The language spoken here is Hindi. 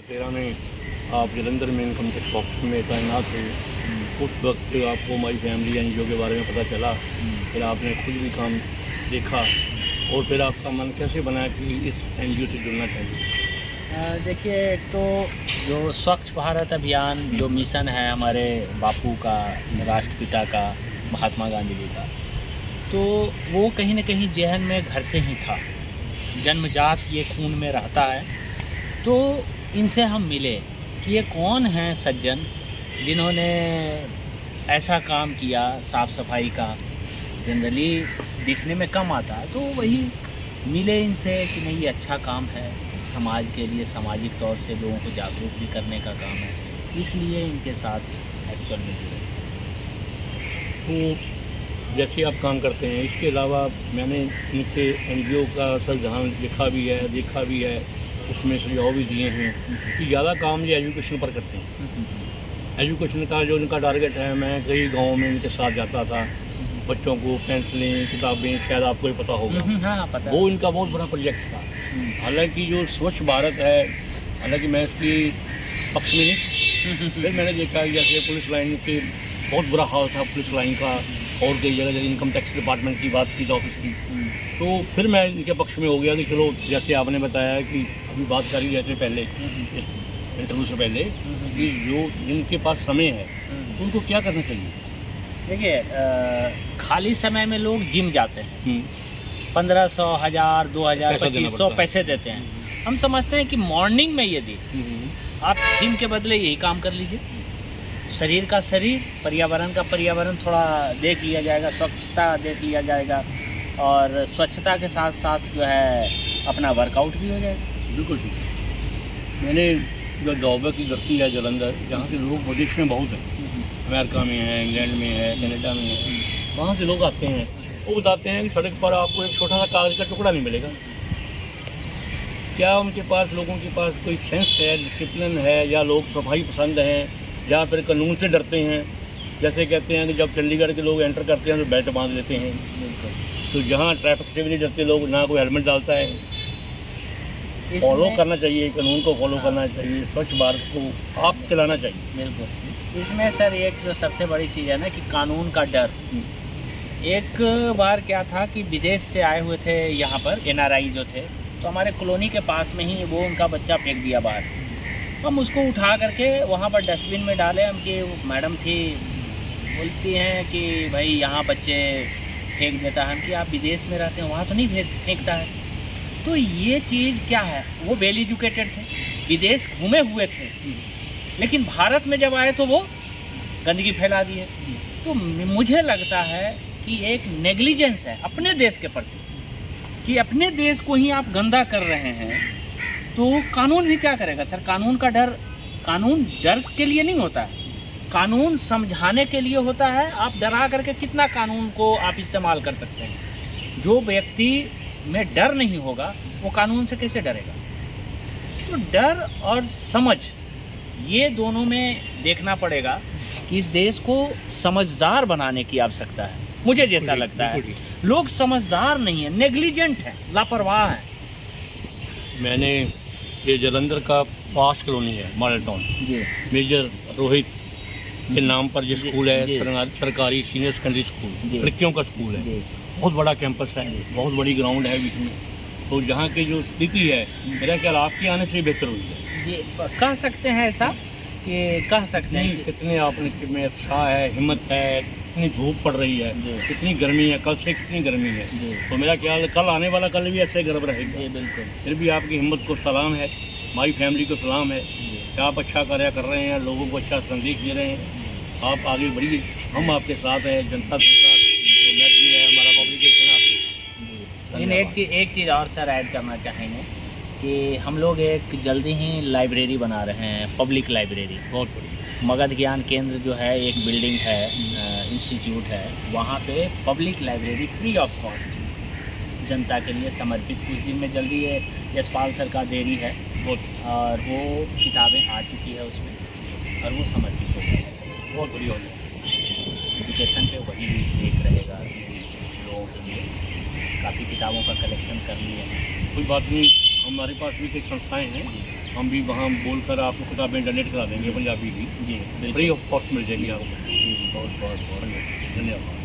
13 में आप जलंधर में इनकम टैक्स ऑफिस में तैनात थे। उस वक्त आपको माई फैमिली एनजीओ के बारे में पता चला, फिर आपने खुद भी काम देखा और फिर आपका मन कैसे बना कि इस एनजीओ से जुड़ना चाहिए? देखिए, एक तो जो स्वच्छ भारत अभियान जो मिशन है हमारे बापू का, राष्ट्रपिता का, महात्मा गांधी जी का, तो वो कहीं न कहीं जहन में घर से ही था, जन्मजात ये खून में रहता है। तो इनसे हम मिले कि ये कौन हैं सज्जन जिन्होंने ऐसा काम किया। साफ़ सफाई का जनरली दिखने में कम आता है, तो वही मिले इनसे कि नहीं, ये अच्छा काम है, समाज के लिए सामाजिक तौर से लोगों को जागरूक भी करने का काम है, इसलिए इनके साथ एक्चुअल में जुड़े। तो जैसे आप काम करते हैं, इसके अलावा मैंने इनके एनजीओ का संविधान लिखा भी है, देखा भी है, उसमें सुझाव भी दिए हैं कि ज़्यादा काम ये एजुकेशन पर करते हैं। एजुकेशन का जो इनका टारगेट है, मैं कई गाँव में इनके साथ जाता था, बच्चों को पेंसिलें, किताबें, शायद आपको भी पता होगा। हाँ, पता। वो इनका बहुत बड़ा प्रोजेक्ट था। हालांकि जो स्वच्छ भारत है, हालांकि मैं इसकी पक्ष में नहीं, फिर मैंने देखा कि जैसे पुलिस लाइन के बहुत बुरा हाल था पुलिस लाइन का, और कई जगह जैसे इनकम टैक्स डिपार्टमेंट की बात की था ऑफिस की, तो फिर मैं इनके पक्ष में हो गया कि चलो, जैसे आपने बताया कि अभी बात करी जैसे पहले इंटरव्यू से पहले कि जो जिनके पास समय है उनको क्या करना चाहिए। देखिए, खाली समय में लोग जिम जाते हैं, 1500, 1000, 2000, 2500 पैसे देते हैं। हम समझते हैं कि मॉर्निंग में यदि आप जिम के बदले यही काम कर लीजिए, शरीर का शरीर, पर्यावरण का पर्यावरण थोड़ा देख लिया जाएगा, स्वच्छता देख लिया जाएगा, और स्वच्छता के साथ साथ जो है अपना वर्कआउट भी हो जाएगा। बिल्कुल ठीक है। मैंने जो दौबे की धरती है जलंधर, जहाँ के लोग विदेश में बहुत हैं, अमेरिका में है, इंग्लैंड में है, कनाडा में है, वहाँ से लोग आते हैं, वो बताते हैं कि सड़क पर आपको एक छोटा सा कागज़ का टुकड़ा नहीं मिलेगा। क्या उनके पास, लोगों के पास कोई सेंस है, डिसिप्लिन है, या लोग सफाई पसंद हैं, या फिर कानून से डरते हैं? जैसे कहते हैं कि जब चंडीगढ़ के लोग एंटर करते हैं तो बेल्ट बांध लेते हैं, तो जहाँ ट्रैफिक से भी नहीं डरते लोग, ना कोई हेलमेट डालता है। फॉलो करना चाहिए, कानून को फॉलो करना चाहिए, स्वच्छ भारत को आप चलाना चाहिए। बिल्कुल। इसमें सर एक जो सबसे बड़ी चीज़ है ना कि कानून का डर। एक बार क्या था कि विदेश से आए हुए थे यहाँ पर एनआरआई जो थे, तो हमारे कॉलोनी के पास में ही वो उनका बच्चा फेंक दिया बाहर। हम उसको उठा करके वहाँ पर डस्टबिन में डाले। उनकी मैडम थी, बोलती हैं कि भाई यहाँ बच्चे फेंक देता है। हम कि आप विदेश में रहते हैं, वहाँ तो नहीं फेंकता है। तो ये चीज़ क्या है, वो वेल एजुकेटेड थे, विदेश घूमे हुए थे, लेकिन भारत में जब आए तो वो गंदगी फैला दी है। तो मुझे लगता है कि एक नेग्लिजेंस है अपने देश के प्रति, कि अपने देश को ही आप गंदा कर रहे हैं, तो कानून भी क्या करेगा सर? कानून का डर, कानून डर के लिए नहीं होता है, कानून समझाने के लिए होता है। आप डरा करके कितना कानून को आप इस्तेमाल कर सकते हैं? जो व्यक्ति में डर नहीं होगा वो कानून से कैसे डरेगा? तो डर और समझ, ये दोनों में देखना पड़ेगा कि इस देश को समझदार बनाने की आवश्यकता है। मुझे जैसा लगता है लोग समझदार नहीं है, नेग्लिजेंट है, लापरवाह है। मैंने ये जलंधर का पास कॉलोनी है, मॉडल टाउन, मेजर रोहित के नाम पर जो स्कूल है, सरकारी सीनियर सेकेंडरी स्कूल, लड़कियों का स्कूल है, बहुत बड़ा कैंपस है, बहुत बड़ी ग्राउंड है बीच में। तो जहाँ की जो स्थिति है, मेरा ख्याल आपके आने से बेहतर हुई है। ये कह सकते हैं ऐसा कि कह सकते हैं कितने आपने में उत्साह है, हिम्मत है, कितनी धूप पड़ रही है, कितनी गर्मी है, कल से कितनी गर्मी है। तो मेरा ख्याल कल आने वाला कल भी ऐसे गर्म रहेगा। बिल्कुल। फिर भी आपकी हिम्मत को सलाम है, माई फैमिली को सलाम है कि आप अच्छा कार्य कर रहे हैं, लोगों को अच्छा संदेश दे रहे हैं। आप आगे बढ़िए, हम आपके साथ हैं, जनता के साथ, तो मैच भी है हमारा, पब्लिकेशन है आपके। लेकिन एक चीज़ और सर ऐड करना चाहेंगे कि हम लोग एक जल्दी ही लाइब्रेरी बना रहे हैं, पब्लिक लाइब्रेरी। बहुत बढ़िया। मगध ज्ञान केंद्र जो है, एक बिल्डिंग है, इंस्टीट्यूट है, वहाँ पे public library free of cost जनता के लिए समर्पित। कुछ दिन में जल्दी ये यशपाल सर का देरी है, और वो किताबें आ चुकी है उसमें, और वो समर्पित हो गई है। बहुत बढ़िया हो जाए। एजुकेशन पे वही भी एक रहेगा लोगों के लिए। काफ़ी किताबों का कलेक्शन कर लिए हैं। कोई बात नहीं, हमारे पास भी कई संस्थाएं हैं हम भी वहाँ बोलकर आपको किताबें डोनेट करा देंगे पंजाबी की जी फ्री ऑफ कॉस्ट मिल जाएगी आपको। बहुत बहुत बहुत धन्यवाद।